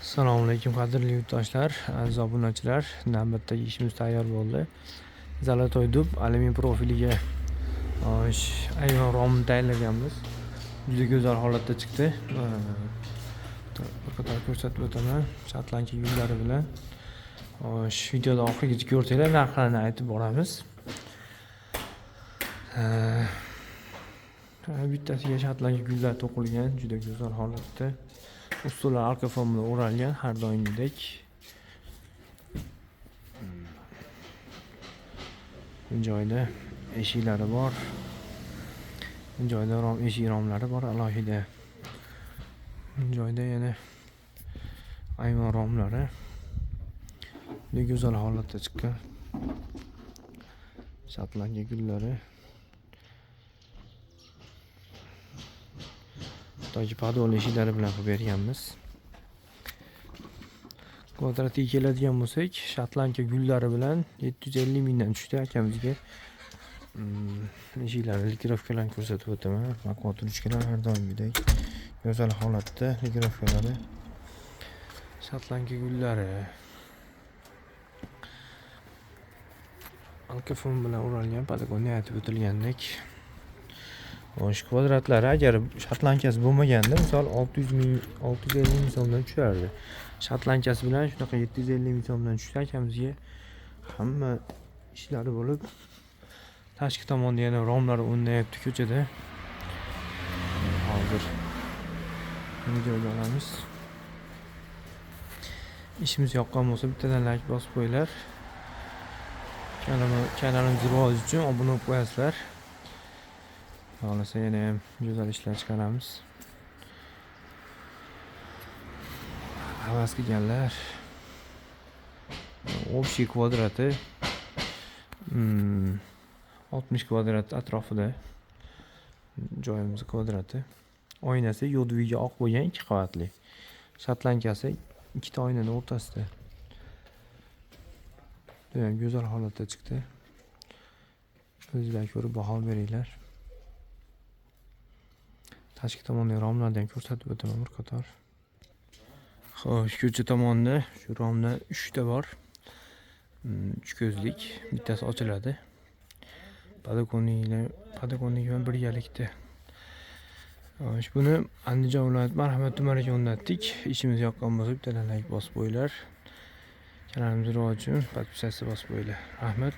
Assalomu alaykum qadrli yurtdoshlar, aziz obunachilar. Navbatdagi ishimiz tayyor bo'ldi. Zolotoy dub alyumin profiliga ayvon romini tayyorlaganmiz. Juda go'zal holatda chiqdi. Bir qator ko'rsatib o'taman. Shotlandiya gullari bilan. Videoda oxirigacha ko'rsanglar, narxlarini aytib boramiz. Bittasiga shotlandiya gullar to'qilgan, juda go'zal holatda. Ustular arka fon bilan o'ralgan har doimgidek. Bu joyda eshiklari bor. Bu joyda eshik romlari bor alohida. Bu joyda yana ayvon romlari. Juda go'zal holatda chiqqan. Shotlandiya gullari. Toki podol eshiklari bilan qilib berganmiz. Kvadratga keladigan bo'lsak, Shotlandiya gullari bilan 750 mingdan tushdi akamizga. Eshiklari likirovkalarni ko'rsatib o'taman. Makot ruchkalar har doimgidek go'zal holatda likirovkalari. Shotlandiya gullari alkafon bilan o'ralgan, patagonga aytib o'tilgandek. O'sh kvadratlari agar shotlandiyasi bo'lmaganda, misol 650 ming so'mdan tushardi. Shotlandiyasi bilan shunaqa 750 ming so'mdan tushdi akamizga. Hamma ishlari bo'lib, tashqi tomonda yana romlar o'rnayapti ko'chada. Hozir videoga olamiz. Ishimiz yoqqan bo'lsa, bittadan like bosib qo'yinglar. Kanalimiz rivoji uchun obuna bo'lib qo'yasizlar. Xohlasa yana ham go'zal ishlar chiqaramiz. Havas qilganlar общий kvadrati 60 kvadrat atrofida joyimiz kvadrati. Oynasi yodviga oq bo'lgan 2 qavatli. Shotlandiyasi ikkita oynaning o'rtasida. Juda go'zal holatda chiqdi. O'zingizlar ko'rib baho beringlar. Tashqi tomonda romlardan ko'rsatib o'taman bir qator. Xo'sh, ko'cha tomonda shu romlar 3 ta bor. 3 ko'zlik, bittasi ochiladi. Padagonlik bilan birgalikda. Xo'sh, buni Andijon viloyati Marhamat tumaniga o'rnatdik. Ishimiz yoqqan bo'lsa, bittadan like bosib qo'yinglar. Kanalimiz rivoji uchun podpisatsiya bosib qo'yinglar. Rahmat.